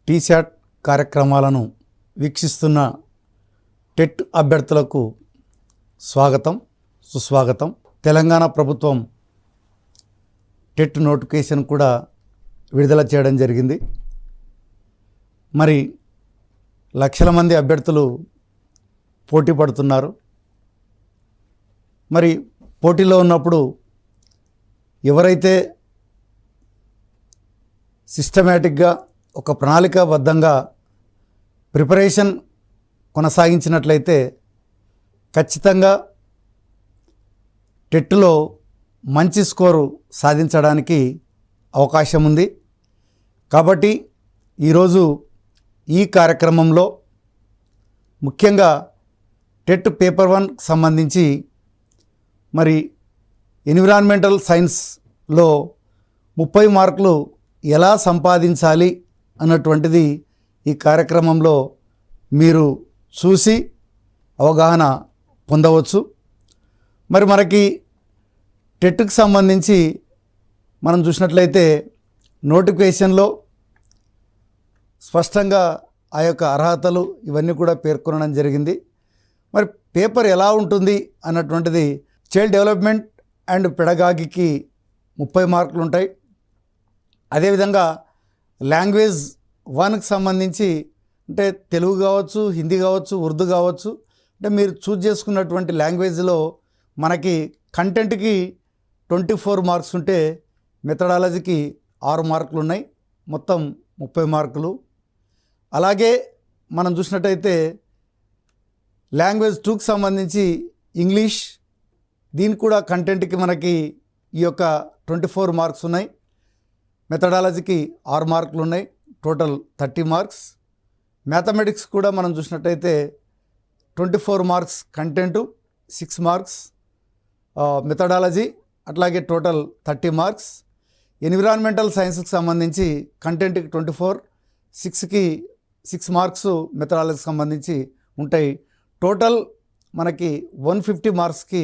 టీశాట్ కార్యక్రమాలను వీక్షిస్తున్న టెట్ అభ్యర్థులకు స్వాగతం సుస్వాగతం. తెలంగాణ ప్రభుత్వం టెట్ నోటిఫికేషన్ కూడా విడుదల చేయడం జరిగింది. మరి లక్షల మంది అభ్యర్థులు పోటీ పడుతున్నారు. మరి పోటీలో ఉన్నప్పుడు ఎవరైతే సిస్టమేటిక్గా ఒక ప్రణాళికాబద్ధంగా ప్రిపరేషన్ కొనసాగించినట్లయితే ఖచ్చితంగా టెట్లో మంచి స్కోరు సాధించడానికి అవకాశం ఉంది. కాబట్టి ఈరోజు ఈ కార్యక్రమంలో ముఖ్యంగా టెట్ పేపర్ 1 సంబంధించి మరి ఎన్విరాన్మెంటల్ సైన్స్లో 30 మార్కులు ఎలా సంపాదించాలి అన్నటువంటిది ఈ కార్యక్రమంలో మీరు చూసి అవగాహన పొందవచ్చు. మరి మనకి టెట్కి సంబంధించి మనం చూసినట్లయితే నోటిఫికేషన్లో స్పష్టంగా ఆ యొక్క అర్హతలు ఇవన్నీ కూడా పేర్కొనడం జరిగింది. మరి పేపర్ ఎలా ఉంటుంది అన్నటువంటిది చైల్డ్ డెవలప్మెంట్ అండ్ పెడగాగికి 30 మార్కులు ఉంటాయి. అదేవిధంగా లాంగ్వేజ్ 1కి సంబంధించి అంటే తెలుగు కావచ్చు, హిందీ కావచ్చు, ఉర్దూ కావచ్చు, అంటే మీరు చూజ్ చేసుకున్నటువంటి లాంగ్వేజ్లో మనకి కంటెంట్కి 24 మార్క్స్ ఉంటే మెథడాలజీకి 6 మార్కులు ఉన్నాయి, మొత్తం 30 మార్కులు. అలాగే మనం చూసినట్టయితే లాంగ్వేజ్ 2కి సంబంధించి ఇంగ్లీష్, దీనికి కూడా కంటెంట్కి మనకి ఈ యొక్క 24 మార్క్స్ ఉన్నాయి, మెథడాలజీకి 6 మార్కులు ఉన్నాయి, టోటల్ 30 మార్క్స్. మ్యాథమెటిక్స్ కూడా మనం చూసినట్టయితే 24 మార్క్స్ కంటెంటు, 6 మార్క్స్ మెథడాలజీ, అట్లాగే టోటల్ 30 మార్క్స్. ఎన్విరాన్మెంటల్ సైన్స్కి సంబంధించి కంటెంట్కి 24, 6కి 6 మార్క్స్ మెథడాలజీకి సంబంధించి ఉంటాయి. టోటల్ మనకి 150 మార్క్స్కి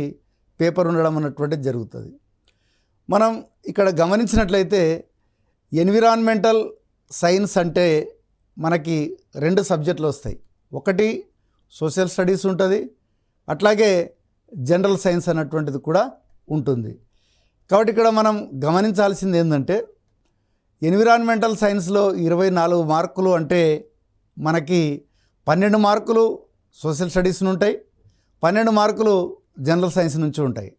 పేపర్ ఉండడం అన్నటువంటిది జరుగుతుంది. మనం ఇక్కడ గమనించినట్లయితే ఎన్విరాన్మెంటల్ సైన్స్ అంటే మనకి 2 సబ్జెక్టులు వస్తాయి. ఒకటి సోషల్ స్టడీస్ ఉంటుంది, అట్లాగే జనరల్ సైన్స్ అన్నటువంటిది కూడా ఉంటుంది. కాబట్టి ఇక్కడ మనం గమనించాల్సింది ఏంటంటే ఎన్విరాన్మెంటల్ సైన్స్లో 24 మార్కులు అంటే మనకి 12 మార్కులు సోషల్ స్టడీస్ ఉంటాయి, 12 మార్కులు జనరల్ సైన్స్ నుంచి ఉంటాయి.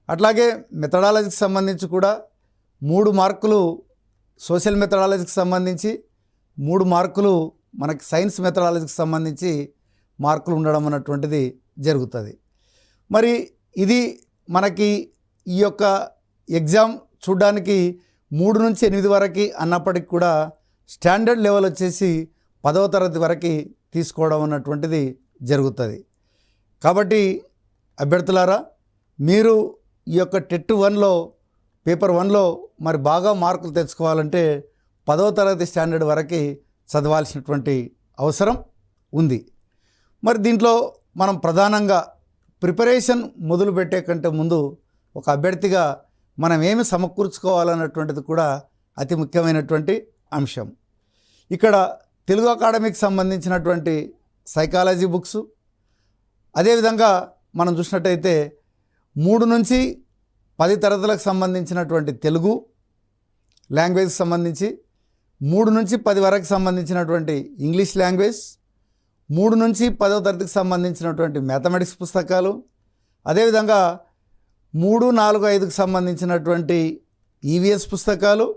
అట్లాగే మెథడాలజీకి సంబంధించి కూడా 3 మార్కులు సోషల్ మెథడాలజీకి సంబంధించి, 3 మార్కులు మనకి సైన్స్ మెథడాలజీకి సంబంధించి మార్కులు ఉండడం అన్నటువంటిది జరుగుతుంది. మరి ఇది మనకి ఈ యొక్క ఎగ్జామ్ చూడడానికి 3 నుంచి 8 వరకు అన్నప్పటికి కూడా స్టాండర్డ్ లెవెల్ వచ్చేసి 10వ తరగతి వరకు తీసుకోవడం అన్నటువంటిది జరుగుతుంది. కాబట్టి అభ్యర్థులారా, మీరు ఈ యొక్క టెట్ 1లో పేపర్ 1లో మరి బాగా మార్కులు తెచ్చుకోవాలంటే 10వ తరగతి స్టాండర్డ్ వరకు చదవాల్సినటువంటి అవసరం ఉంది. మరి దీంట్లో మనం ప్రధానంగా ప్రిపరేషన్ మొదలు పెట్టే కంటే ముందు ఒక అభ్యర్థిగా మనం ఏమి సమకూర్చుకోవాలన్నటువంటిది కూడా అతి ముఖ్యమైనటువంటి అంశం. ఇక్కడ తెలుగు అకాడమీకి సంబంధించినటువంటి సైకాలజీ బుక్స్, అదేవిధంగా మనం చూసినట్టయితే 3 నుంచి 10 తరగతులకు సంబంధించినటువంటి తెలుగు లాంగ్వేజ్కి సంబంధించి, 3 నుంచి 10 వరకు సంబంధించినటువంటి ఇంగ్లీష్ లాంగ్వేజ్, 3 నుంచి 10వ తరగతికి సంబంధించినటువంటి మ్యాథమెటిక్స్ పుస్తకాలు, అదేవిధంగా 3, 4, 5కి సంబంధించినటువంటి ఈవీఎస్ పుస్తకాలు,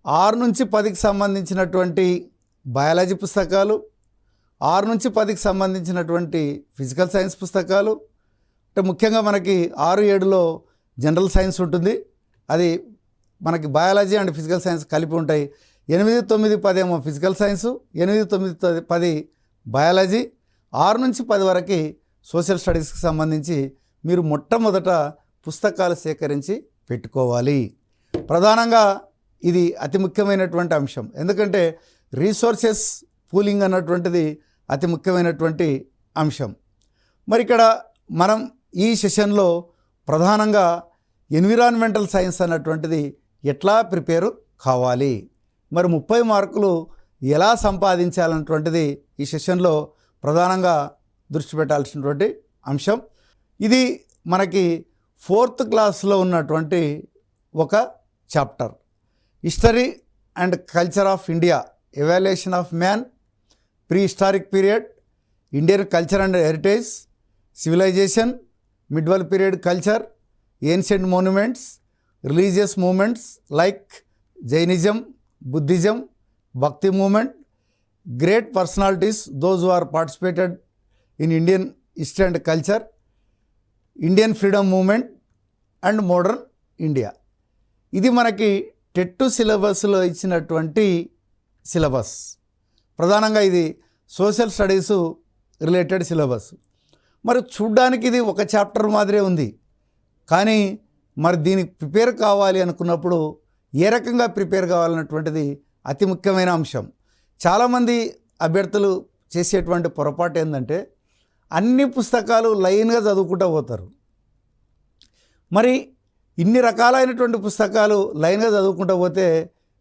6 నుంచి 10కి సంబంధించినటువంటి బయాలజీ పుస్తకాలు, 6 నుంచి 10కి సంబంధించినటువంటి ఫిజికల్ సైన్స్ పుస్తకాలు. అంటే ముఖ్యంగా మనకి 6, 7లో జనరల్ సైన్స్ ఉంటుంది, అది మనకి బయాలజీ అండ్ ఫిజికల్ సైన్స్ కలిపి ఉంటాయి. 8, 9, 10 ఏమో ఫిజికల్ సైన్సు, 8, 9, 10 బయాలజీ, 6 నుంచి 10 వరకు సోషల్ స్టడీస్కి సంబంధించి మీరు మొట్టమొదట పుస్తకాలు సేకరించి పెట్టుకోవాలి. ప్రధానంగా ఇది అతి ముఖ్యమైనటువంటి అంశం, ఎందుకంటే రీసోర్సెస్ పూలింగ్ అన్నటువంటిది అతి ముఖ్యమైనటువంటి అంశం. మరి ఇక్కడ మనం ఈ సెషన్లో ప్రధానంగా ఎన్విరాన్మెంటల్ సైన్స్ అన్నటువంటిది ఎట్లా ప్రిపేర్ కావాలి, మరి 30 మార్కులు ఎలా సంపాదించాలన్నటువంటిది ఈ సెషన్లో ప్రధానంగా దృష్టి పెట్టాల్సినటువంటి అంశం. ఇది మనకి 4th క్లాస్లో ఉన్నటువంటి ఒక chapter. History and culture of India, evaluation of man, pre historic period, Indian culture and heritage, civilisation, medieval period culture, ancient monuments, religious movements like Jainism, Buddhism, Bhakti movement, great personalities those who are participated in Indian history and culture, Indian freedom movement and modern India. ఇది మనకి TET సిలబస్లో ఇచ్చినటువంటి syllabus. ప్రధానంగా ఇది social studies related syllabus. మరి చూడ్డానికి ఇది ఒక చాప్టర్ మాదిరే ఉంది, కానీ మరి దీనికి ప్రిపేర్ కావాలి అనుకున్నప్పుడు ఏ రకంగా ప్రిపేర్ కావాలన్నటువంటిది అతి ముఖ్యమైన అంశం. చాలామంది అభ్యర్థులు చేసేటువంటి పొరపాటు ఏంటంటే అన్ని పుస్తకాలు లైన్గా చదువుకుంటూ పోతారు. మరి ఇన్ని రకాలైనటువంటి పుస్తకాలు లైన్గా చదువుకుంటూ పోతే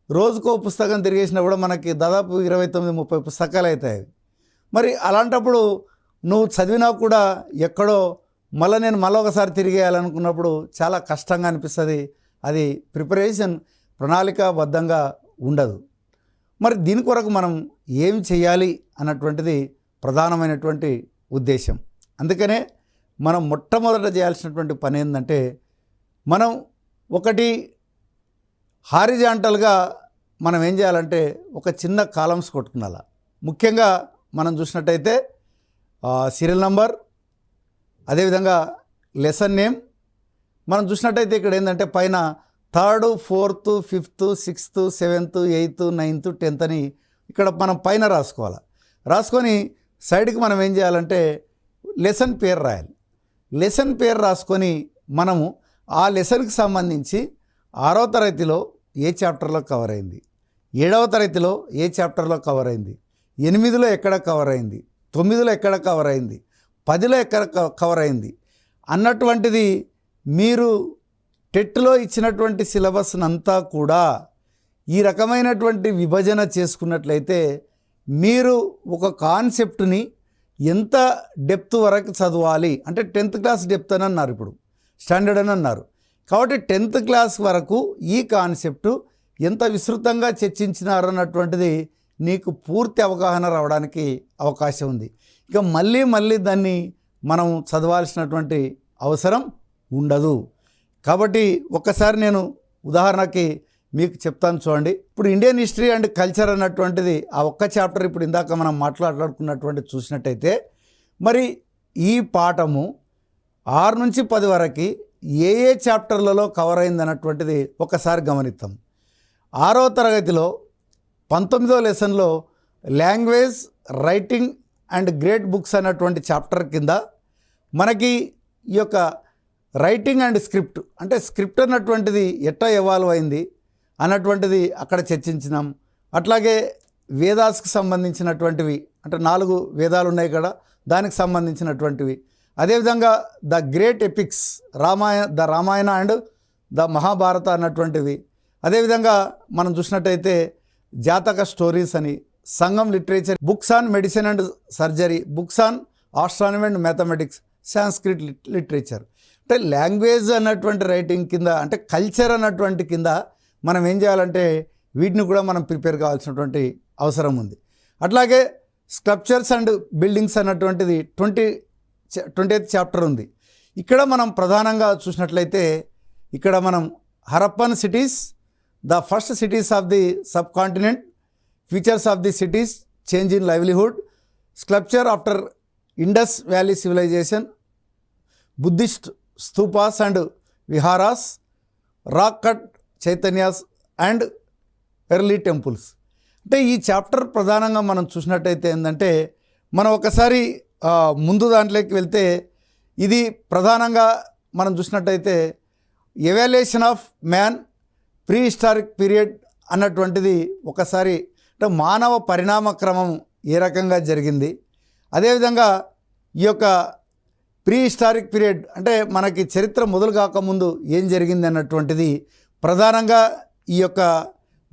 రోజుకో పుస్తకం తిరిగేసినా కూడా మనకి దాదాపు 29-30 పుస్తకాలు అవుతాయి. మరి అలాంటప్పుడు నువ్వు చదివినా కూడా ఎక్కడో నేను ఒకసారి తిరిగేయాలనుకున్నప్పుడు చాలా కష్టంగా అనిపిస్తుంది. అది ప్రిపరేషన్ ప్రణాళికాబద్ధంగా ఉండదు. మరి దీని కొరకు మనం ఏం చేయాలి అన్నటువంటిది ప్రధానమైనటువంటి ఉద్దేశం. అందుకనే మనం మొట్టమొదట చేయాల్సినటువంటి పని ఏంటంటే మనం ఒకటి హారిజాంటల్గా మనం ఏం చేయాలంటే ఒక చిన్న కాలమ్స్ కొట్టుకున్నాల. ముఖ్యంగా మనం చూసినట్టయితే సీరియల్ నంబర్, అదేవిధంగా లెసన్ నేమ్. మనం చూసినట్టయితే ఇక్కడ ఏంటంటే పైన 3rd, 4th, 5th, 6th, 7th, 8th, 9th, 10th అని ఇక్కడ మనం పైన రాసుకోవాలి. రాసుకొని సైడ్కి మనం ఏం చేయాలంటే లెసన్ పేరు రాయాలి. లెసన్ పేరు రాసుకొని మనము ఆ లెసన్కి సంబంధించి 6వ తరగతిలో ఏ చాప్టర్లో కవర్ అయింది, 7వ తరగతిలో ఏ చాప్టర్లో కవర్ అయింది, 8లో ఎక్కడ కవర్ అయింది, 9లో ఎక్కడ కవర్ అయింది, 10లో ఎక్కడ కవర్ అయింది అన్నటువంటిది మీరు టెట్లో ఇచ్చినటువంటి సిలబస్నంతా కూడా ఈ రకమైనటువంటి విభజన చేసుకున్నట్లయితే మీరు ఒక కాన్సెప్ట్ని ఎంత డెప్త్ వరకు చదవాలి అంటే 10th క్లాస్ డెప్త్ అని అన్నారు, ఇప్పుడు స్టాండర్డ్ అని అన్నారు. కాబట్టి 10th క్లాస్ వరకు ఈ కాన్సెప్టు ఎంత విస్తృతంగా చర్చించినారన్నటువంటిది నీకు పూర్తి అవగాహన రావడానికి అవకాశం ఉంది. ఇక మళ్ళీ దాన్ని మనం చదవాల్సినటువంటి అవసరం ఉండదు. కాబట్టి ఒక్కసారి నేను ఉదాహరణకి మీకు చెప్తాను చూడండి. ఇప్పుడు ఇండియన్ హిస్టరీ అండ్ కల్చర్ అన్నటువంటిది ఆ ఒక్క చాప్టర్ ఇప్పుడు ఇందాక మనం మాట్లాడుకున్నటువంటి చూసినట్టయితే మరి ఈ పాఠము 6 నుంచి 10 వరకు ఏ చాప్టర్లలో కవర్ అయింది అన్నటువంటిది ఒకసారి గమనిద్దాం. 6వ తరగతిలో 19వ లెసన్లో language, writing and great books అన్నటువంటి చాప్టర్ కింద మనకి ఈ యొక్క రైటింగ్ అండ్ స్క్రిప్ట్ అంటే స్క్రిప్ట్ అన్నటువంటిది ఎట్లా ఎవాల్వ్ అయింది అన్నటువంటిది అక్కడ చర్చించినాం. అట్లాగే వేదాస్కి సంబంధించినటువంటివి అంటే 4 వేదాలు ఉన్నాయి కదా, దానికి సంబంధించినటువంటివి. అదేవిధంగా the great epics Ramayana and the Mahabharata అన్నటువంటివి. అదేవిధంగా మనం చూసినట్టయితే జాతక స్టోరీస్ అని, Sangam literature, books on medicine and surgery, books on astronomy and mathematics, Sanskrit literature. అంటే లాంగ్వేజ్ అన్నటువంటి రైటింగ్ కింద అంటే కల్చర్ అన్నటువంటి కింద మనం ఏం చేయాలంటే వీటిని కూడా మనం ప్రిపేర్ కావాల్సినటువంటి అవసరం ఉంది. అట్లాగే స్కల్ప్చర్స్ అండ్ బిల్డింగ్స్ అన్నటువంటిది 20th చాప్టర్ ఉంది. ఇక్కడ మనం ప్రధానంగా చూసినట్లయితే ఇక్కడ మనం Harappan cities, the first cities of the subcontinent, features of the cities, change in livelihood, sculpture after Indus valley civilisation, Buddhist stupas and viharas, rock cut chaityas and early temples. అంటే ఈ చాప్టర్ ప్రధానంగా మనం చూసినట్టయితే ఏంటంటే మనం ఒకసారి ముందు దాంట్లోకి వెళ్తే ఇది ప్రధానంగా మనం చూసినట్టయితే evaluation of man, pre historic period అన్నటువంటిది ఒకసారి అంటే మానవ పరిణామ క్రమం ఏ రకంగా జరిగింది, అదేవిధంగా ఈ యొక్క ప్రీ హిస్టారిక్ పీరియడ్ అంటే మనకి చరిత్ర మొదలు కాకముందు ఏం జరిగింది అన్నటువంటిది ప్రధానంగా ఈ యొక్క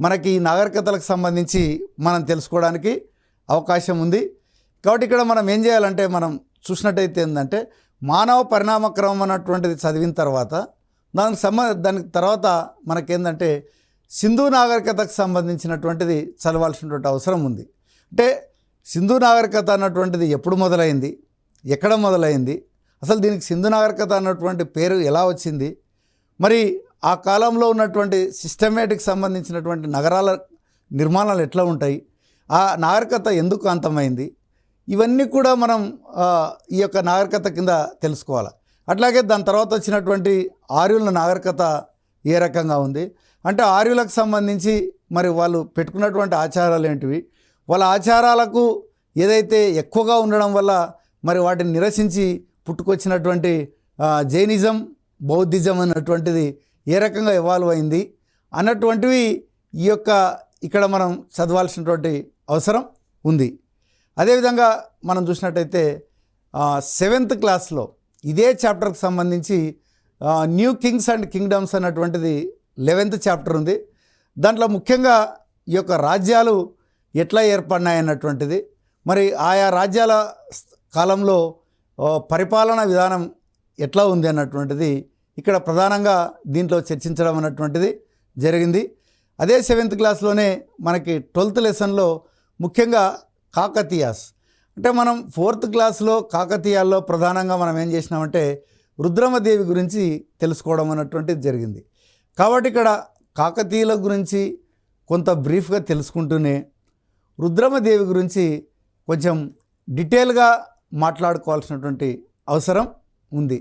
మనకి ఈ నాగరికతలకు సంబంధించి మనం తెలుసుకోవడానికి అవకాశం ఉంది. కాబట్టి ఇక్కడ మనం ఏం చేయాలంటే, మనం చూసినట్టయితే ఏంటంటే మానవ పరిణామ క్రమం అన్నటువంటిది చదివిన తర్వాత దానికి తర్వాత మనకేందంటే సింధు నాగరికతకు సంబంధించినటువంటిది చదవాల్సినటువంటి అవసరం ఉంది. అంటే సింధు నాగరికత అన్నటువంటిది ఎప్పుడు మొదలైంది, ఎక్కడ మొదలైంది, అసలు దీనికి సింధు నాగరికత అన్నటువంటి పేరు ఎలా వచ్చింది, మరి ఆ కాలంలో ఉన్నటువంటి సిస్టమేటిక్ సంబంధించినటువంటి నగరాల నిర్మాణాలు ఎట్లా ఉంటాయి, ఆ నాగరికత ఎందుకు అంతమైంది, ఇవన్నీ కూడా మనం ఈ యొక్క నాగరికత కింద తెలుసుకోవాలి. అట్లాగే దాని తర్వాత వచ్చినటువంటి ఆర్యుల నాగరికత ఏ రకంగా ఉంది అంటే, ఆర్యులకు సంబంధించి మరి వాళ్ళు పెట్టుకున్నటువంటి ఆచారాలు ఏంటివి, వాళ్ళ ఆచారాలకు ఏదైతే ఎక్కువగా ఉండడం వల్ల మరి వాటిని నిరసించి పుట్టుకొచ్చినటువంటి జైనిజం, బౌద్ధిజం అన్నటువంటిది ఏ రకంగా ఎవాల్వ్ అయింది అన్నటువంటివి ఈ యొక్క ఇక్కడ మనం చదవాల్సినటువంటి అవసరం ఉంది. అదేవిధంగా మనం చూసినట్టయితే 7th క్లాస్లో ఇదే చాప్టర్కి సంబంధించి న్యూ కింగ్స్ అండ్ కింగ్డమ్స్ అన్నటువంటిది 11th చాప్టర్ ఉంది. దాంట్లో ముఖ్యంగా ఈ యొక్క రాజ్యాలు ఎట్లా ఏర్పడినాయన్నటువంటిది, మరి ఆయా రాజ్యాల కాలంలో పరిపాలనా విధానం ఎట్లా ఉంది అన్నటువంటిది ఇక్కడ ప్రధానంగా దీంట్లో చర్చించడం అన్నటువంటిది జరిగింది. అదే 7th క్లాస్లోనే మనకి 12th లెసన్లో ముఖ్యంగా కాకతీయాస్, అంటే మనం 4th క్లాస్లో కాకతీయాల్లో ప్రధానంగా మనం ఏం చేసినామంటే రుద్రమదేవి గురించి తెలుసుకోవడం అన్నటువంటిది జరిగింది. కాబట్టి ఇక్కడ కాకతీయుల గురించి కొంత బ్రీఫ్గా తెలుసుకుంటూనే రుద్రమదేవి గురించి కొంచెం డీటెయిల్గా మాట్లాడుకోవాల్సినటువంటి అవసరం ఉంది.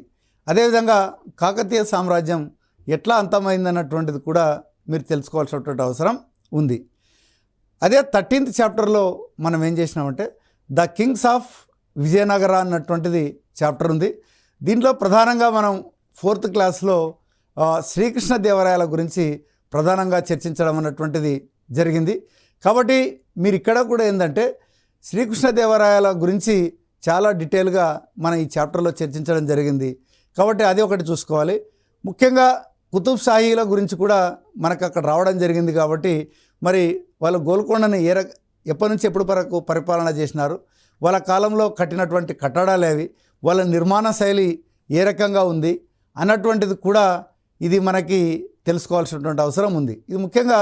అదేవిధంగా కాకతీయ సామ్రాజ్యం ఎట్లా అంతమైందన్నటువంటిది కూడా మీరు తెలుసుకోవాల్సినటువంటి అవసరం ఉంది. అదే 13th చాప్టర్లో మనం ఏం చేసినామంటే ద కింగ్స్ ఆఫ్ విజయనగర అన్నటువంటిది చాప్టర్ ఉంది. దీంట్లో ప్రధానంగా మనం 4th క్లాస్లో శ్రీకృష్ణదేవరాయల గురించి ప్రధానంగా చర్చించడం అన్నటువంటిది జరిగింది. కాబట్టి మీరు ఇక్కడ కూడా ఏంటంటే శ్రీకృష్ణదేవరాయల గురించి చాలా డీటెయిల్గా మనం ఈ చాప్టర్లో చర్చించడం జరిగింది. కాబట్టి అది ఒకటి చూసుకోవాలి. ముఖ్యంగా కుతుబ్ షాహీల గురించి కూడా మనకు అక్కడ రావడం జరిగింది. కాబట్టి మరి వాళ్ళు గోల్కొండని ఎప్పటి నుంచి ఎప్పటి వరకు పరిపాలన చేసినారు, వాళ్ళ కాలంలో కట్టినటువంటి కట్టడాలు అవి, వాళ్ళ నిర్మాణ శైలి ఏ రకంగా ఉంది అన్నటువంటిది కూడా ఇది మనకి తెలుసుకోవాల్సినటువంటి అవసరం ఉంది. ఇది ముఖ్యంగా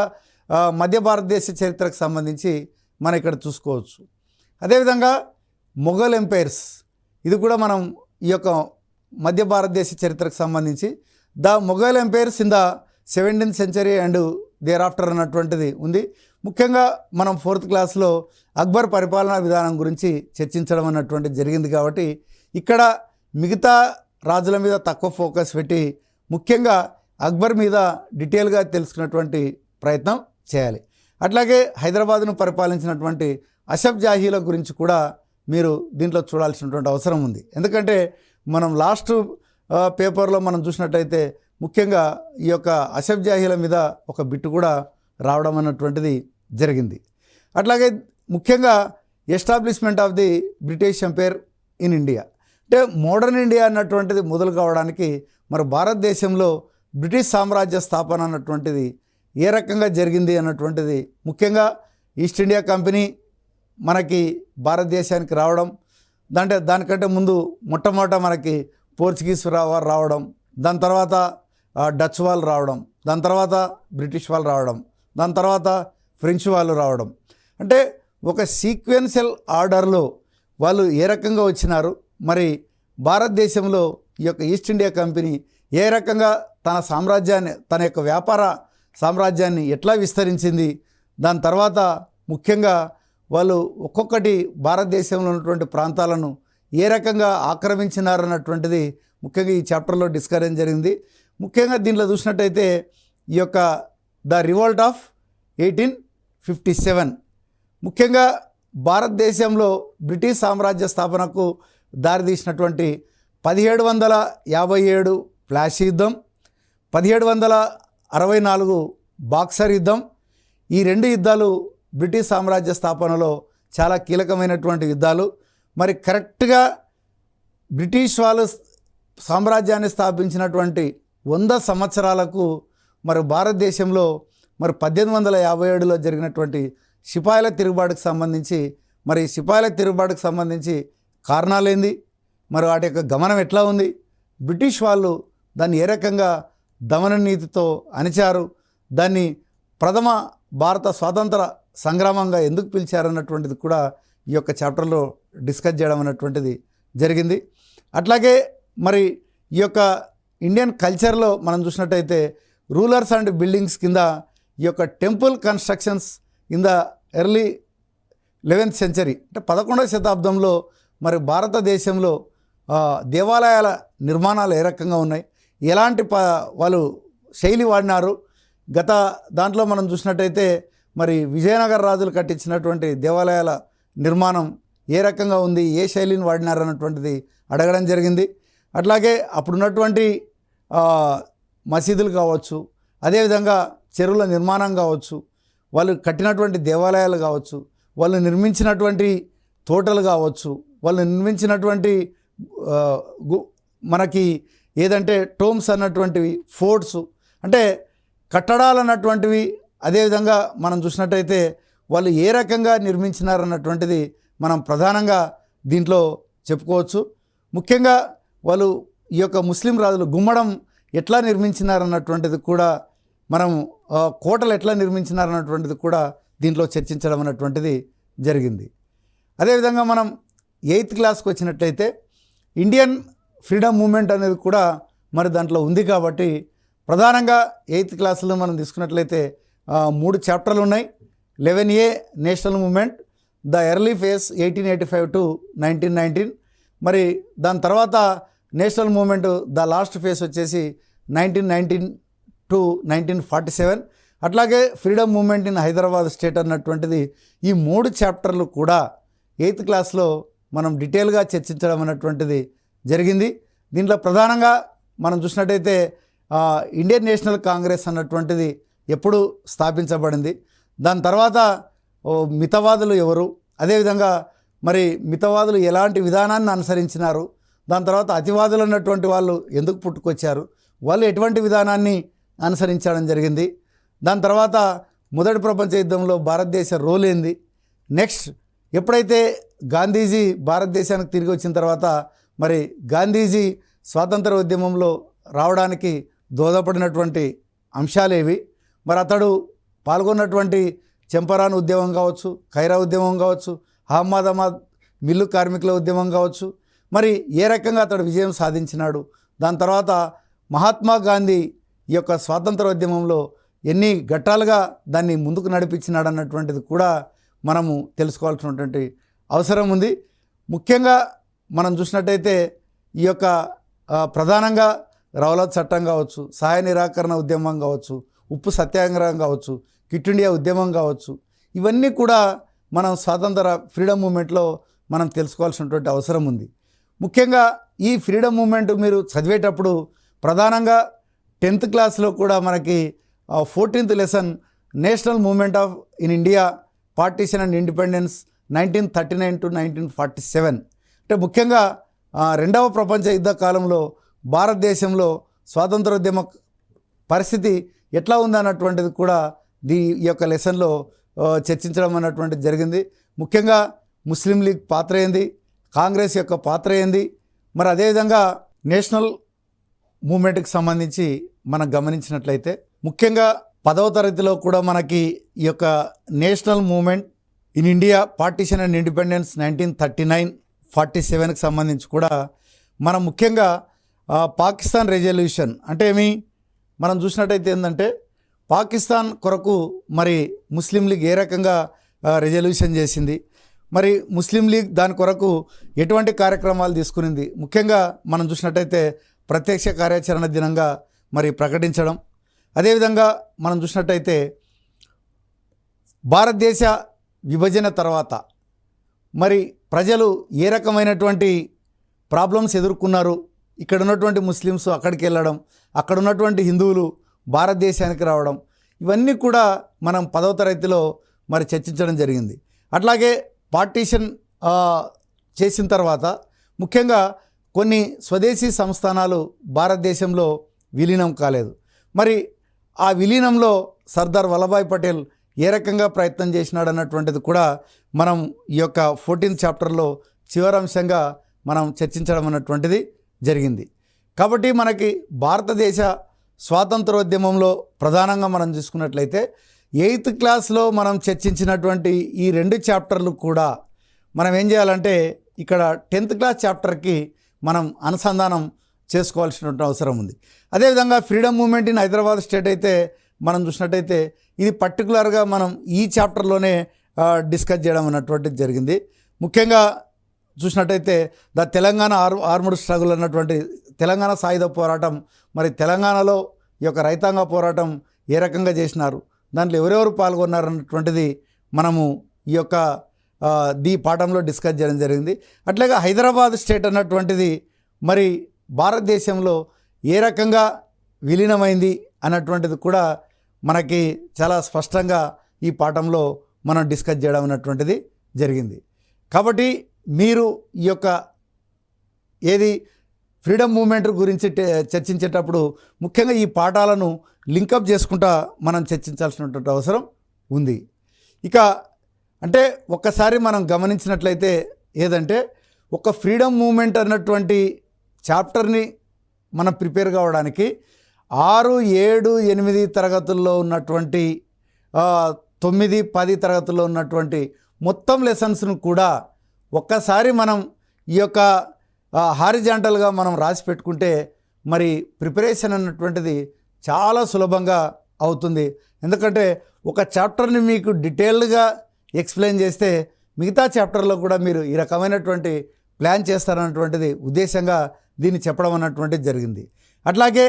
మధ్య భారతదేశ చరిత్రకు సంబంధించి మనం ఇక్కడ చూసుకోవచ్చు. అదేవిధంగా మొఘల్ ఎంపైర్స్, ఇది కూడా మనం ఈ యొక్క మధ్య భారతదేశ చరిత్రకు సంబంధించి the Mughal empires in the 17th century and thereafter అన్నటువంటిది ఉంది. ముఖ్యంగా మనం 4th క్లాస్లో అక్బర్ పరిపాలనా విధానం గురించి చర్చించడం అన్నటువంటిది జరిగింది. కాబట్టి ఇక్కడ మిగతా రాజుల మీద తక్కువ ఫోకస్ పెట్టి ముఖ్యంగా అక్బర్ మీద డీటెయిల్గా తెలుసుకున్నటువంటి ప్రయత్నం చేయాలి. అట్లాగే హైదరాబాద్ను పరిపాలించినటువంటి అసఫ్ జాహీల గురించి కూడా మీరు దీంట్లో చూడాల్సినటువంటి అవసరం ఉంది. ఎందుకంటే మనం లాస్ట్ పేపర్లో మనం చూసినట్టయితే ముఖ్యంగా ఈ యొక్క అసఫ్ జాహీల మీద ఒక బిట్టు కూడా రావడం అన్నటువంటిది జరిగింది. అట్లాగే ముఖ్యంగా establishment of the British empire in India, అంటే మోడర్న్ ఇండియా అన్నటువంటిది మొదలు కావడానికి మరి భారతదేశంలో బ్రిటిష్ సామ్రాజ్య స్థాపన అన్నటువంటిది ఏ రకంగా జరిగింది అన్నటువంటిది, ముఖ్యంగా ఈస్ట్ ఇండియా కంపెనీ మనకి భారతదేశానికి రావడం, దానికంటే ముందు మొట్టమొదట మనకి పోర్చుగీస్ వారు రావడం, దాని తర్వాత డచ్ వాళ్ళు రావడం, దాని తర్వాత బ్రిటిష్ వాళ్ళు రావడం, దాని తర్వాత ఫ్రెంచ్ వాళ్ళు రావడం, అంటే ఒక సీక్వెన్షియల్ ఆర్డర్లో వాళ్ళు ఏ రకంగా వచ్చినారు, మరి భారతదేశంలో ఈ యొక్క ఈస్ట్ ఇండియా కంపెనీ ఏ రకంగా తన సామ్రాజ్యాన్ని, తన యొక్క వ్యాపార సామ్రాజ్యాన్ని ఎట్లా విస్తరించింది, దాని తర్వాత ముఖ్యంగా వాళ్ళు ఒక్కొక్కటి భారతదేశంలో ఉన్నటువంటి ప్రాంతాలను ఏ రకంగా ఆక్రమించినారన్నటువంటిది ముఖ్యంగా ఈ చాప్టర్లో డిస్కస్ జరిగింది. ముఖ్యంగా దీంట్లో చూసినట్టయితే ఈ యొక్క ద రివోల్ట్ ఆఫ్ 1857 ముఖ్యంగా భారతదేశంలో బ్రిటిష్ సామ్రాజ్య స్థాపనకు దారితీసినటువంటి 1757 ప్లాసీ యుద్ధం, 1764 బాక్సర్ యుద్ధం, ఈ రెండు యుద్ధాలు బ్రిటిష్ సామ్రాజ్య స్థాపనలో చాలా కీలకమైనటువంటి యుద్ధాలు. మరి కరెక్ట్గా బ్రిటిష్ వాళ్ళు సామ్రాజ్యాన్ని స్థాపించినటువంటి 100 సంవత్సరాలకు మరి భారతదేశంలో మరి 1857లో జరిగినటువంటి సిపాయిల తిరుగుబాటుకు సంబంధించి మరి సిపాయిల తిరుగుబాటుకు సంబంధించి కారణాలేంది, మరి వాటి యొక్క గమనం ఎట్లా ఉంది, బ్రిటిష్ వాళ్ళు దాన్ని ఏ రకంగా దమన నీతితో అణిచారు, దాన్ని ప్రథమ భారత స్వాతంత్ర సంగ్రామంగా ఎందుకు పిలిచారన్నటువంటిది కూడా ఈ యొక్క చాప్టర్లో డిస్కస్ చేయడం అన్నటువంటిది జరిగింది. అట్లాగే మరి ఈ యొక్క ఇండియన్ కల్చర్లో మనం చూసినట్టయితే రూలర్స్ అండ్ బిల్డింగ్స్ కింద ఈ యొక్క temple constructions in the early 11th century అంటే 11వ శతాబ్దంలో మరి భారతదేశంలో దేవాలయాల నిర్మాణాలు ఏ రకంగా ఉన్నాయి, ఎలాంటి వాళ్ళు శైలి వాడినారు. గత దాంట్లో మనం చూసినట్టయితే మరి విజయనగర రాజులు కట్టించినటువంటి దేవాలయాల నిర్మాణం ఏ రకంగా ఉంది, ఏ శైలిని వాడినారు అన్నటువంటిది అడగడం జరిగింది. అట్లాగే అప్పుడున్నటువంటి మసీదులు కావచ్చు, అదేవిధంగా చెరువుల నిర్మాణం కావచ్చు, వాళ్ళు కట్టినటువంటి దేవాలయాలు కావచ్చు, వాళ్ళు నిర్మించినటువంటి తోటలు కావచ్చు, వాళ్ళు నిర్మించినటువంటి మనకి ఏదంటే టోమ్స్ అన్నటువంటివి, ఫోర్ట్స్ అంటే కట్టడాలు అన్నటువంటివి, అదేవిధంగా మనం చూసినట్టయితే వాళ్ళు ఏ రకంగా నిర్మించినారన్నటువంటిది మనం ప్రధానంగా దీంట్లో చెప్పుకోవచ్చు. ముఖ్యంగా వాళ్ళు ఈ యొక్క ముస్లిం రాజులు గుమ్మడం ఎట్లా నిర్మించినారన్నటువంటిది కూడా మనం కోటలు ఎట్లా నిర్మించినారన్నటువంటిది కూడా దీంట్లో చర్చించడం అన్నటువంటిది జరిగింది. అదేవిధంగా మనం 8th క్లాస్కి వచ్చినట్లయితే ఇండియన్ ఫ్రీడమ్ మూమెంట్ అనేది కూడా మరి దాంట్లో ఉంది. కాబట్టి ప్రధానంగా 8th క్లాసులో మనం తీసుకున్నట్లయితే 3 చాప్టర్లు ఉన్నాయి. 11A national movement, the early phase 1885 to 1919. మరి దాని తర్వాత national movement the last phase వచ్చేసి 1919 to 1947. అట్లాగే freedom movement in Hyderabad state అన్నటువంటిది ఈ 3 చాప్టర్లు కూడా 8th క్లాస్లో మనం డీటెయిల్గా చర్చించడం అన్నటువంటిది జరిగింది. దీంట్లో ప్రధానంగా మనం చూసినట్టయితే ఇండియన్ నేషనల్ కాంగ్రెస్ అన్నటువంటిది ఎప్పుడు స్థాపించబడింది, దాని తర్వాత మితవాదులు ఎవరు, అదేవిధంగా మరి మితవాదులు ఎలాంటి విధానాన్ని అనుసరించినారు, దాని తర్వాత అతివాదులు అన్నటువంటి వాళ్ళు ఎందుకు పుట్టుకొచ్చారు, వాళ్ళు ఎటువంటి విధానాన్ని అనుసరించడం జరిగింది, దాని తర్వాత మొదటి ప్రపంచ యుద్ధంలో భారతదేశ రోల్ ఏంది, నెక్స్ట్ ఎప్పుడైతే గాంధీజీ భారతదేశానికి తిరిగి వచ్చిన తర్వాత మరి గాంధీజీ స్వాతంత్ర ఉద్యమంలో రావడానికి దోహదపడినటువంటి అంశాలేవి, మరి అతడు పాల్గొన్నటువంటి చంపారన్ ఉద్యమం కావచ్చు, ఖైరా ఉద్యమం కావచ్చు, అహ్మదాబాద్ మిల్లు కార్మికుల ఉద్యమం కావచ్చు, మరి ఏ రకంగా అతడు విజయం సాధించినాడు, దాని తర్వాత మహాత్మా గాంధీ ఈ యొక్క స్వాతంత్ర ఉద్యమంలో ఎన్ని ఘట్టాలుగా దాన్ని ముందుకు నడిపించినాడు అన్నటువంటిది కూడా మనము తెలుసుకోవాల్సినటువంటి అవసరం ఉంది. ముఖ్యంగా మనం చూసినట్టయితే ఈ యొక్క ప్రధానంగా రౌలత్ చట్టం కావచ్చు, సహాయ నిరాకరణ ఉద్యమం కావచ్చు, ఉప్పు సత్యాగ్రహం కావచ్చు, క్విట్ ఇండియా ఉద్యమం కావచ్చు, ఇవన్నీ కూడా మనం స్వాతంత్ర ఫ్రీడమ్ మూమెంట్లో మనం తెలుసుకోవాల్సినటువంటి అవసరం ఉంది. ముఖ్యంగా ఈ ఫ్రీడమ్ మూమెంట్ మీరు చదివేటప్పుడు ప్రధానంగా 10th క్లాస్లో కూడా మనకి 14th lesson national movement of in India partition and independence 1939 to 1947 అంటే ముఖ్యంగా రెండవ ప్రపంచ యుద్ధ కాలంలో భారతదేశంలో స్వాతంత్రోద్యమ పరిస్థితి ఎట్లా ఉందన్నటువంటిది కూడా ఈ యొక్క లెసన్లో చర్చించడం అన్నటువంటిది జరిగింది. ముఖ్యంగా ముస్లిం లీగ్ పాత్ర ఏంది, కాంగ్రెస్ యొక్క పాత్ర ఏంది, మరి అదేవిధంగా నేషనల్ మూమెంట్కి సంబంధించి మనం గమనించినట్లయితే ముఖ్యంగా 10వ తరగతిలో కూడా మనకి ఈ యొక్క national movement in India partition and independence 1939-47కి సంబంధించి కూడా మనం ముఖ్యంగా పాకిస్తాన్ రెజల్యూషన్ అంటే ఏమి మనం చూసినట్టయితే ఏంటంటే పాకిస్తాన్ కొరకు మరి ముస్లిం లీగ్ ఏ రకంగా రెజల్యూషన్ చేసింది, మరి ముస్లిం లీగ్ దాని కొరకు ఎటువంటి కార్యక్రమాలు తీసుకునింది, ముఖ్యంగా మనం చూసినట్టయితే ప్రత్యక్ష కార్యాచరణ దినంగా మరి ప్రకటించడం, అదేవిధంగా మనం చూసినట్టయితే భారతదేశ విభజన తర్వాత మరి ప్రజలు ఏ రకమైనటువంటి ప్రాబ్లమ్స్ ఎదుర్కొన్నారు, ఇక్కడ ఉన్నటువంటి ముస్లిమ్స్ అక్కడికి వెళ్ళడం, అక్కడ ఉన్నటువంటి హిందువులు భారతదేశానికి రావడం, ఇవన్నీ కూడా మనం 10వ తరగతిలో మరి చర్చించడం జరిగింది. అట్లాగే పార్టీషన్ చేసిన తర్వాత ముఖ్యంగా కొన్ని స్వదేశీ సంస్థానాలు భారతదేశంలో విలీనం కాలేదు, మరి ఆ విలీనంలో సర్దార్ వల్లభాయ్ పటేల్ ఏ రకంగా ప్రయత్నం చేసినాడు అన్నటువంటిది కూడా మనం ఈ యొక్క 14th చాప్టర్లో చివరంశంగా మనం చర్చించడం అన్నటువంటిది జరిగింది. కాబట్టి మనకి భారతదేశ స్వాతంత్రోద్యమంలో ప్రధానంగా మనం చూసుకున్నట్లయితే 8th క్లాస్లో మనం చర్చించినటువంటి ఈ 2 చాప్టర్లు కూడా మనం ఏం చేయాలంటే ఇక్కడ 10th క్లాస్ చాప్టర్కి మనం అనుసంధానం చేసుకోవాల్సినటువంటి అవసరం ఉంది. అదేవిధంగా freedom movement in Hyderabad state అయితే మనం చూసినట్టయితే ఇది పర్టికులర్గా మనం ఈ చాప్టర్లోనే డిస్కస్ చేయడం అన్నటువంటిది జరిగింది. ముఖ్యంగా చూసినట్టయితే ద తెలంగాణ ఆర్మడ్ స్ట్రగుల్ అన్నటువంటి తెలంగాణ సాయుధ పోరాటం, మరి తెలంగాణలో ఈ యొక్క రైతాంగ పోరాటం ఏ రకంగా చేసినారు, దాంట్లో ఎవరెవరు పాల్గొన్నారు అన్నటువంటిది మనము ఈ యొక్క ఈ పాఠంలో డిస్కస్ చేయడం జరిగింది. అట్లాగే హైదరాబాద్ స్టేట్ అన్నటువంటిది మరి భారతదేశంలో ఏ రకంగా విలీనమైంది అన్నటువంటిది కూడా మనకి చాలా స్పష్టంగా ఈ పాఠంలో మనం డిస్కస్ చేయడం అన్నటువంటిది జరిగింది. కాబట్టి మీరు ఈ యొక్క ఏది ఫ్రీడమ్ మూమెంట్ గురించి చర్చించేటప్పుడు ముఖ్యంగా ఈ పాఠాలను లింకప్ చేసుకుంటా మనం చర్చించాల్సినటువంటి అవసరం ఉంది. ఇక అంటే ఒక్కసారి మనం గమనించినట్లయితే ఏదంటే ఒక ఫ్రీడమ్ మూమెంట్ అన్నటువంటి చాప్టర్ని మనం ప్రిపేర్ కావడానికి 6, 7, 8 తరగతుల్లో ఉన్నటువంటి 9, 10 తరగతుల్లో ఉన్నటువంటి మొత్తం లెసన్స్ను కూడా ఒక్కసారి మనం ఈ యొక్క హారిజాంటల్గా మనం రాసి పెట్టుకుంటే మరి ప్రిపరేషన్ అన్నటువంటిది చాలా సులభంగా అవుతుంది. ఎందుకంటే ఒక చాప్టర్ని మీకు డీటెయిల్డ్గా ఎక్స్ప్లెయిన్ చేస్తే మిగతా చాప్టర్లో కూడా మీరు ఈ రకమైనటువంటి ప్లాన్ చేస్తారన్నటువంటిది ఉద్దేశంగా దీన్ని చెప్పడం అన్నటువంటిది జరిగింది. అట్లాగే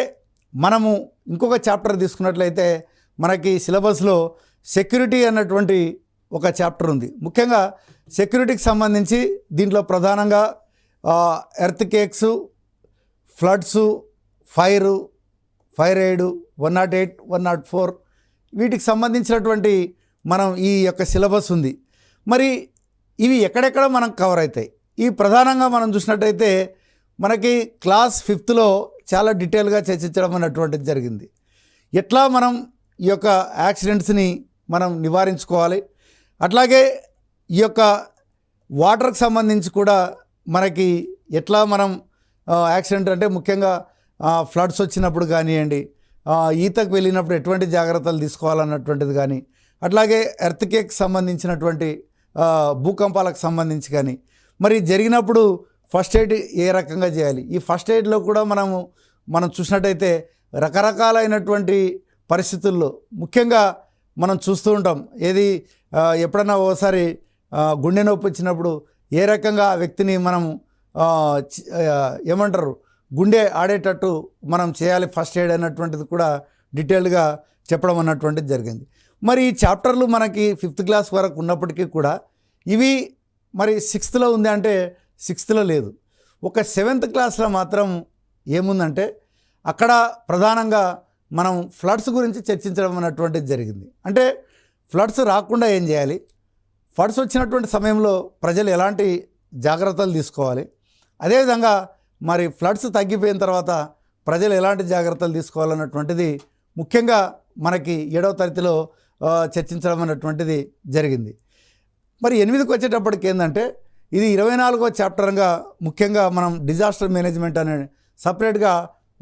మనము ఇంకొక చాప్టర్ తీసుకున్నట్లయితే మనకి సిలబస్లో సెక్యూరిటీ అన్నటువంటి ఒక చాప్టర్ ఉంది. ముఖ్యంగా సెక్యూరిటీకి సంబంధించి దీంట్లో ప్రధానంగా earth cakes, floods, fire aid, 108, 104 వీటికి సంబంధించినటువంటి మనం ఈ యొక్క సిలబస్ ఉంది. మరి ఇవి ఎక్కడెక్కడ మనం కవర్ అవుతాయి? ఈ ప్రధానంగా మనం చూసినట్టయితే మనకి క్లాస్ 5th చాలా డీటెయిల్గా చర్చించడం అన్నటువంటిది జరిగింది. ఎట్లా మనం ఈ యొక్క యాక్సిడెంట్స్ని మనం నివారించుకోవాలి, అట్లాగే ఈ యొక్క వాటర్కి సంబంధించి కూడా మనకి ఎట్లా మనం యాక్సిడెంట్ అంటే ముఖ్యంగా ఫ్లడ్స్ వచ్చినప్పుడు కానివ్వండి, ఈతకు వెళ్ళినప్పుడు ఎటువంటి జాగ్రత్తలు తీసుకోవాలన్నటువంటిది కానీ, అట్లాగే ఎర్త్కేక్ సంబంధించినటువంటి భూకంపాలకు సంబంధించి కానీ, మరి జరిగినప్పుడు ఫస్ట్ ఎయిడ్ ఏ రకంగా చేయాలి, ఈ ఫస్ట్ ఎయిడ్లో కూడా మనం చూసినట్టయితే రకరకాలైనటువంటి పరిస్థితుల్లో ముఖ్యంగా మనం చూస్తూ ఉంటాం. ఏది ఎప్పుడన్నా ఓసారి గుండె నొప్పి వచ్చినప్పుడు ఏ రకంగా ఆ వ్యక్తిని మనం ఏమంటారు గుండె ఆడేటట్టు మనం చేయాలి ఫస్ట్ ఎయిడ్ అన్నటువంటిది కూడా డీటెయిల్డ్గా చెప్పడం అన్నటువంటిది జరిగింది. మరి ఈ చాప్టర్లు మనకి 5th క్లాస్ వరకు ఉన్నప్పటికీ కూడా ఇవి మరి 6th ఉంది అంటే 6th లేదు. ఒక 7th క్లాస్లో మాత్రం ఏముందంటే అక్కడ ప్రధానంగా మనం ఫ్లడ్స్ గురించి చర్చించడం అన్నటువంటిది జరిగింది. అంటే ఫ్లడ్స్ రాకుండా ఏం చేయాలి, ఫ్లడ్స్ వచ్చినటువంటి సమయంలో ప్రజలు ఎలాంటి జాగ్రత్తలు తీసుకోవాలి, అదేవిధంగా మరి ఫ్లడ్స్ తగ్గిపోయిన తర్వాత ప్రజలు ఎలాంటి జాగ్రత్తలు తీసుకోవాలన్నటువంటిది ముఖ్యంగా మనకి 7వ తరగతిలో చర్చించడం అన్నటువంటిది జరిగింది. మరి 8కి వచ్చేటప్పటికి ఏంటంటే ఇది 24వ చాప్టర్గా ముఖ్యంగా మనం డిజాస్టర్ మేనేజ్మెంట్ అనే సపరేట్గా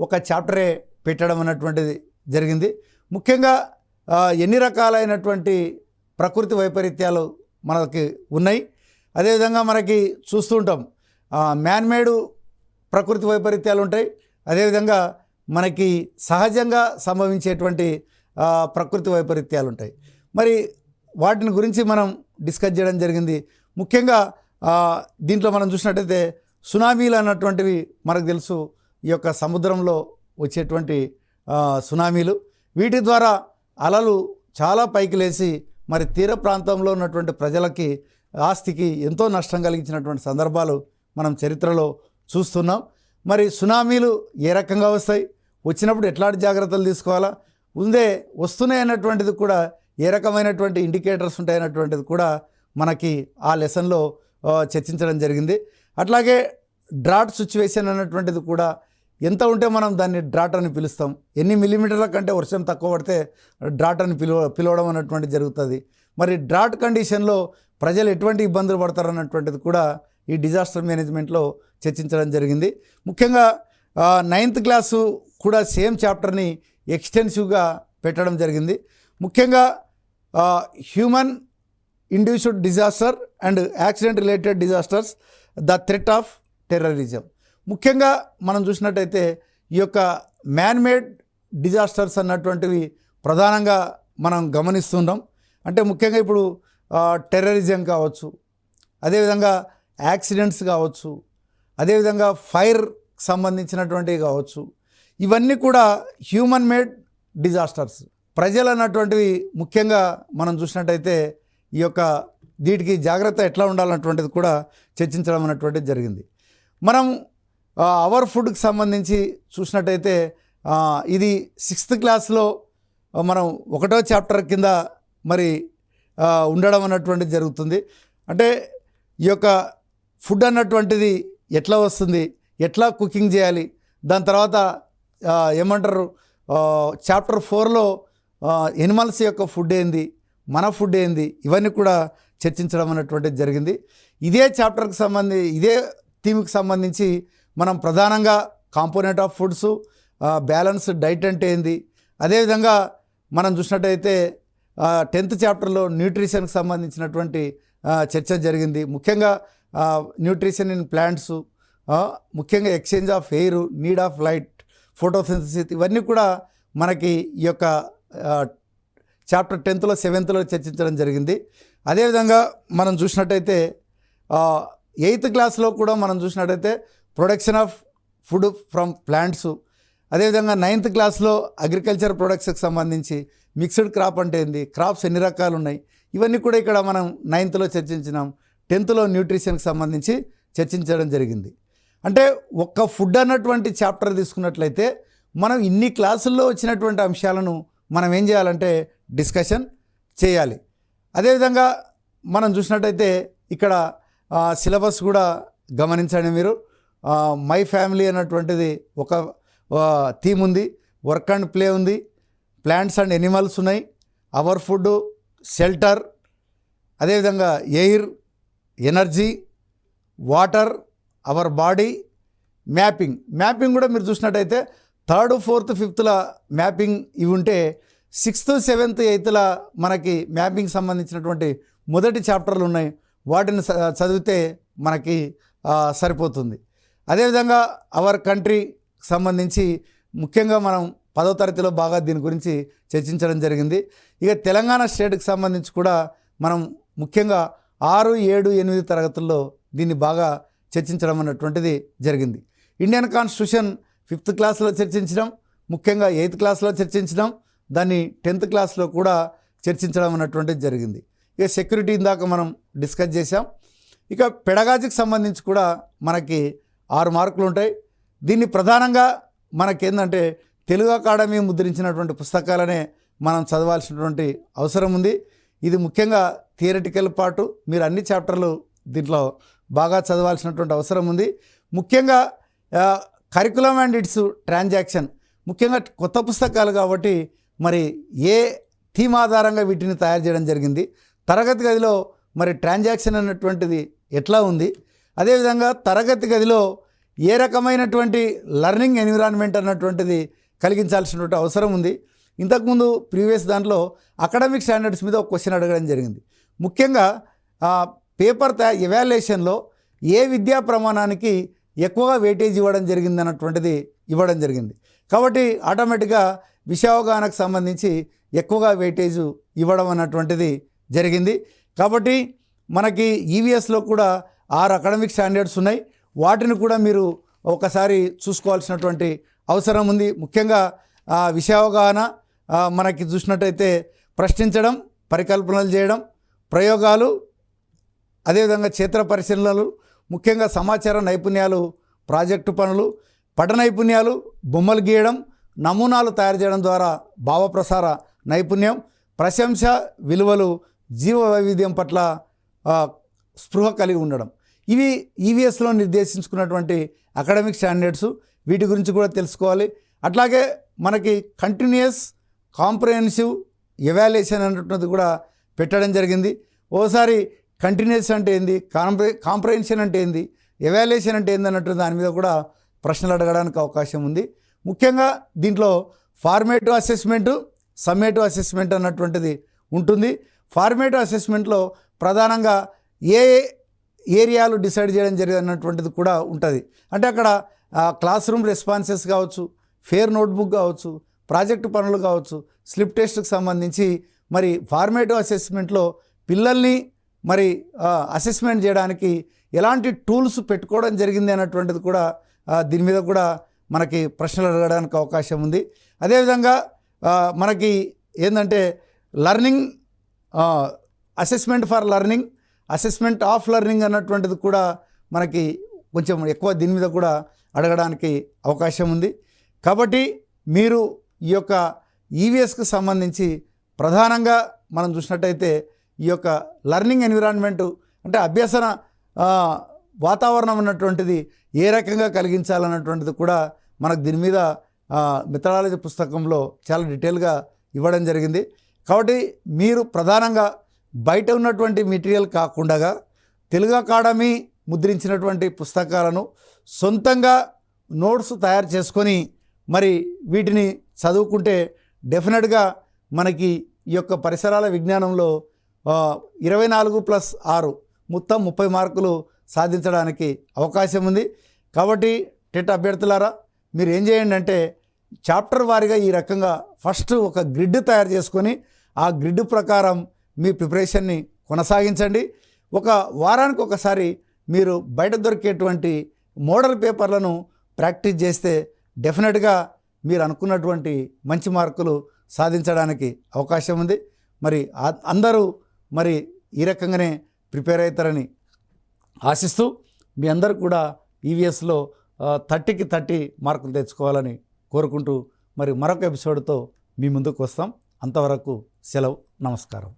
ఒక చాప్టరే పెట్టడం అన్నటువంటిది జరిగింది. ముఖ్యంగా ఎన్ని రకాలైనటువంటి ప్రకృతి వైపరీత్యాలు మనకి ఉన్నాయి, అదేవిధంగా మనకి చూస్తూ ఉంటాం మ్యాన్మేడ్ ప్రకృతి వైపరీత్యాలు ఉంటాయి, అదేవిధంగా మనకి సహజంగా సంభవించేటువంటి ప్రకృతి వైపరీత్యాలు ఉంటాయి. మరి వాటిని గురించి మనం డిస్కస్ చేయడం జరిగింది. ముఖ్యంగా దీంట్లో మనం చూసినట్టయితే సునామీలు అన్నటువంటివి మనకు తెలుసు, ఈ యొక్క సముద్రంలో వచ్చేటువంటి సునామీలు, వీటి ద్వారా అలలు చాలా పైకి లేచి మరి తీర ప్రాంతంలో ఉన్నటువంటి ప్రజలకి ఆస్తికి ఎంతో నష్టం కలిగించినటువంటి సందర్భాలు మనం చరిత్రలో చూస్తున్నాం. మరి సునామీలు ఏ రకంగా వస్తాయి, వచ్చినప్పుడు ఎట్లాంటి జాగ్రత్తలు తీసుకోవాలా, వస్తున్నాయి అన్నటువంటిది కూడా ఏ రకమైనటువంటి ఇండికేటర్స్ ఉంటాయన్నటువంటిది కూడా మనకి ఆ లెసన్లో చర్చించడం జరిగింది. అట్లాగే డ్రాట్ సిచ్యువేషన్ అన్నటువంటిది కూడా ఎంత ఉంటే మనం దాన్ని డ్రాట్ అని పిలుస్తాం. ఎన్ని మిల్లీమీటర్ల కంటే వర్షం తక్కువ పడితే డ్రాట్ అని పిలవడం అన్నటువంటి జరుగుతుంది. మరి డ్రాట్ కండిషన్లో ప్రజలు ఎటువంటి ఇబ్బందులు పడతారు అన్నటువంటిది కూడా ఈ డిజాస్టర్ మేనేజ్మెంట్లో చర్చించడం జరిగింది. ముఖ్యంగా 9th క్లాసు కూడా సేమ్ చాప్టర్ని ఎక్స్టెన్సివ్గా పెట్టడం జరిగింది. ముఖ్యంగా human induced disaster and accident related disasters, the threat of terrorism. ముఖ్యంగా మనం చూసినట్టయితే ఈ యొక్క మ్యాన్మేడ్ డిజాస్టర్స్ అన్నటువంటివి ప్రధానంగా మనం గమనిస్తున్నాం. అంటే ముఖ్యంగా ఇప్పుడు టెర్రరిజం కావచ్చు, అదేవిధంగా యాక్సిడెంట్స్ కావచ్చు, అదేవిధంగా ఫైర్ సంబంధించినటువంటివి కావచ్చు, ఇవన్నీ కూడా హ్యూమన్ మేడ్ డిజాస్టర్స్. ప్రజలు అన్నటువంటివి ముఖ్యంగా మనం చూసినట్టయితే ఈ యొక్క వీటికి జాగ్రత్త ఎట్లా ఉండాలన్నటువంటిది కూడా చర్చించడం అన్నటువంటిది జరిగింది. మనం అవర్ ఫుడ్కి సంబంధించి చూసినట్టయితే ఇది 6th క్లాస్లో మనం 1వ చాప్టర్ కింద మరి ఉండడం అన్నటువంటిది జరుగుతుంది. అంటే ఈ యొక్క ఫుడ్ అన్నటువంటిది ఎట్లా వస్తుంది, ఎట్లా కుకింగ్ చేయాలి, దాని తర్వాత ఏమంటారు చాప్టర్ 4లో ఎనిమల్స్ యొక్క ఫుడ్ ఏంది, మన ఫుడ్ ఏంది, ఇవన్నీ కూడా చర్చించడం అన్నటువంటిది జరిగింది. ఇదే చాప్టర్కి ఇదే థీమ్కి సంబంధించి మనం ప్రధానంగా component of foods, balanced diet అంటే ఏంది, అదేవిధంగా మనం చూసినట్టయితే 10th చాప్టర్లో న్యూట్రిషన్కి సంబంధించినటువంటి చర్చ జరిగింది. ముఖ్యంగా న్యూట్రిషన్ ఇన్ ప్లాంట్స్, ముఖ్యంగా exchange of air, need of light, photosynthesis, ఇవన్నీ కూడా మనకి ఈ యొక్క చాప్టర్ 10th, 7th చర్చించడం జరిగింది. అదేవిధంగా మనం చూసినట్టయితే 8th క్లాస్లో కూడా మనం చూసినట్టయితే production of food from plants, అదేవిధంగా 9th క్లాస్లో అగ్రికల్చర్ ప్రొడక్ట్స్కి సంబంధించి మిక్స్డ్ క్రాప్ అంటే ఏంది, క్రాప్స్ ఎన్ని రకాలు ఉన్నాయి, ఇవన్నీ కూడా ఇక్కడ మనం 9th చర్చించినాం. 10th న్యూట్రిషన్కి సంబంధించి చర్చించడం జరిగింది. అంటే ఒక్క ఫుడ్ అన్నటువంటి చాప్టర్ తీసుకున్నట్లయితే మనం ఇన్ని క్లాసుల్లో వచ్చినటువంటి అంశాలను మనం ఏం చేయాలంటే డిస్కషన్ చేయాలి. అదేవిధంగా మనం చూసినట్టయితే ఇక్కడ సిలబస్ కూడా గమనించండి మీరు. మై ఫ్యామిలీ అన్నటువంటిది ఒక థీమ్ ఉంది, వర్క్ అండ్ ప్లే ఉంది, ప్లాంట్స్ అండ్ ఎనిమల్స్ ఉన్నాయి, అవర్ ఫుడ్, షెల్టర్, అదేవిధంగా air, energy, water, our body, mapping కూడా మీరు చూసినట్టయితే 3rd, 4th, 5th మ్యాపింగ్ ఇవి ఉంటే 6th, 7th, 8th మనకి మ్యాపింగ్ సంబంధించినటువంటి మొదటి చాప్టర్లు ఉన్నాయి. వాటిని చదివితే మనకి సరిపోతుంది. అదేవిధంగా అవర్ కంట్రీ సంబంధించి ముఖ్యంగా మనం 10వ తరగతిలో బాగా దీని గురించి చర్చించడం జరిగింది. ఇక తెలంగాణ స్టేట్కి సంబంధించి కూడా మనం ముఖ్యంగా 6, 7, 8 తరగతుల్లో దీన్ని బాగా చర్చించడం అన్నటువంటిది జరిగింది. ఇండియన్ కాన్స్టిట్యూషన్ 5th క్లాస్లో చర్చించడం, ముఖ్యంగా 8th క్లాస్లో చర్చించడం, దాన్ని 10th క్లాస్లో కూడా చర్చించడం అన్నటువంటిది జరిగింది. ఇక సెక్యూరిటీ ఇందాక మనం డిస్కస్ చేసాం. ఇక పెడగాజీకి సంబంధించి కూడా మనకి 6 మార్కులు ఉంటాయి. దీన్ని ప్రధానంగా మనకేందంటే తెలుగు అకాడమీ ముద్రించినటువంటి పుస్తకాలనే మనం చదవాల్సినటువంటి అవసరం ఉంది. ఇది ముఖ్యంగా థియరిటికల్ పార్టు, మీరు అన్ని చాప్టర్లు దీంట్లో బాగా చదవాల్సినటువంటి అవసరం ఉంది. ముఖ్యంగా కరికులం అండ్ ఇట్స్ ట్రాన్సాక్షన్, ముఖ్యంగా కొత్త పుస్తకాలు కాబట్టి మరి ఏ థీమ్ ఆధారంగా వీటిని తయారు చేయడం జరిగింది, తరగతి గదిలో మరి ట్రాన్సాక్షన్ అన్నటువంటిది ఎట్లా ఉంది, అదేవిధంగా తరగతి గదిలో ఏ రకమైనటువంటి లర్నింగ్ ఎన్విరాన్మెంట్ అన్నటువంటిది కలిగించాల్సినటువంటి అవసరం ఉంది. ఇంతకుముందు ప్రీవియస్ దాంట్లో అకాడమిక్ స్టాండర్డ్స్ మీద ఒక క్వశ్చన్ అడగడం జరిగింది. ముఖ్యంగా పేపర్ ఎవాల్యుయేషన్లో ఏ విద్యా ప్రమాణానికి ఎక్కువగా వెయిటేజ్ ఇవ్వడం జరిగింది అన్నటువంటిది ఇవ్వడం జరిగింది. కాబట్టి ఆటోమేటిక్గా విషయ అవగాహనకు సంబంధించి ఎక్కువగా వెయిటేజ్ ఇవ్వడం అన్నటువంటిది జరిగింది. కాబట్టి మనకి ఈవీఎస్లో కూడా 6 అకాడమిక్ స్టాండర్డ్స్ ఉన్నాయి. వాటిని కూడా మీరు ఒకసారి చూసుకోవాల్సినటువంటి అవసరం ఉంది. ముఖ్యంగా విషయ అవగాహన మనకి చూసినట్టయితే ప్రశ్నించడం, పరికల్పనలు చేయడం, ప్రయోగాలు, అదేవిధంగా క్షేత్ర పరిశీలనలు, ముఖ్యంగా సమాచార నైపుణ్యాలు, ప్రాజెక్టు పనులు, పట నైపుణ్యాలు, బొమ్మలు గీయడం, నమూనాలు తయారు చేయడం ద్వారా భావప్రసార నైపుణ్యం, ప్రశంస, విలువలు, జీవ వైవిధ్యం పట్ల స్పృహ కలిగి ఉండడం, ఇవి ఈవీఎస్లో నిర్దేశించుకున్నటువంటి అకాడమిక్ స్టాండర్డ్స్. వీటి గురించి కూడా తెలుసుకోవాలి. అట్లాగే మనకి కంటిన్యూయస్ కాంప్రహెన్సివ్ ఎవాల్యుయేషన్ అనేటువంటిది కూడా పెట్టడం జరిగింది. ఓసారి కంటిన్యూస్ అంటే ఏంది, కాంప్రహెన్షన్ అంటే ఏంది, ఎవాల్యుయేషన్ అంటే ఏంది అన్నట్టు దాని మీద కూడా ప్రశ్నలు అడగడానికి అవకాశం ఉంది. ముఖ్యంగా దీంట్లో ఫార్మేటివ్ అసెస్మెంటు, సమ్మేటివ్ అసెస్మెంట్ అన్నటువంటిది ఉంటుంది. ఫార్మేటివ్ అసెస్మెంట్లో ప్రధానంగా ఏ ఏరియాలు డిసైడ్ చేయడం జరిగినటువంటిది కూడా ఉంటుంది. అంటే అక్కడ క్లాస్ రూమ్ రెస్పాన్సెస్ కావచ్చు, ఫేర్ నోట్బుక్ కావచ్చు, ప్రాజెక్టు పనులు కావచ్చు, స్లిప్ టెస్ట్కి సంబంధించి మరి ఫార్మేటివ్ అసెస్మెంట్లో పిల్లల్ని మరి అసెస్మెంట్ చేయడానికి ఎలాంటి టూల్స్ పెట్టుకోవడం జరిగింది అన్నటువంటిది కూడా దీని మీద కూడా మనకి ప్రశ్నలు అడగడానికి అవకాశం ఉంది. అదేవిధంగా మనకి ఏంటంటే learning assessment for learning, assessment of learning అన్నటువంటిది కూడా మనకి కొంచెం ఎక్కువ దీని మీద కూడా అడగడానికి అవకాశం ఉంది. కాబట్టి మీరు ఈ యొక్క ఈవీఎస్కి సంబంధించి ప్రధానంగా మనం చూసినట్టయితే ఈ యొక్క లర్నింగ్ ఎన్విరాన్మెంట్ అంటే అభ్యసన వాతావరణం అన్నటువంటిది ఏ రకంగా కలిగించాలన్నటువంటిది కూడా మనకు దీని మీద మెథడాలజీ పుస్తకంలో చాలా డీటెయిల్గా ఇవ్వడం జరిగింది. కాబట్టి మీరు ప్రధానంగా బయట ఉన్నటువంటి మెటీరియల్ కాకుండా తెలుగు అకాడమీ ముద్రించినటువంటి పుస్తకాలను సొంతంగా నోట్స్ తయారు చేసుకొని మరి వీటిని చదువుకుంటే డెఫినెట్గా మనకి ఈ యొక్క పరిసరాల విజ్ఞానంలో 24+6 మొత్తం 30 మార్కులు సాధించడానికి అవకాశం ఉంది. కాబట్టి టెట్ అభ్యర్థులారా మీరు ఏం చేయండి అంటే చాప్టర్ వారీగా ఈ రకంగా ఫస్ట్ ఒక గ్రిడ్ తయారు చేసుకొని ఆ గ్రిడ్ ప్రకారం మీ ప్రిపరేషన్ని కొనసాగించండి. ఒక వారానికి ఒకసారి మీరు బయట దొరికేటువంటి మోడల్ పేపర్లను ప్రాక్టీస్ చేస్తే డెఫినెట్గా మీరు అనుకున్నటువంటి మంచి మార్కులు సాధించడానికి అవకాశం ఉంది. మరి అందరూ మరి ఈ రకంగానే ప్రిపేర్ అవుతారని ఆశిస్తూ మీ అందరూ కూడా ఈవీఎస్లో 30కి 30 మార్కులు తెచ్చుకోవాలని కోరుకుంటూ మరి మరొక ఎపిసోడ్తో మీ ముందుకు వస్తాం. అంతవరకు సెలవు, నమస్కారం.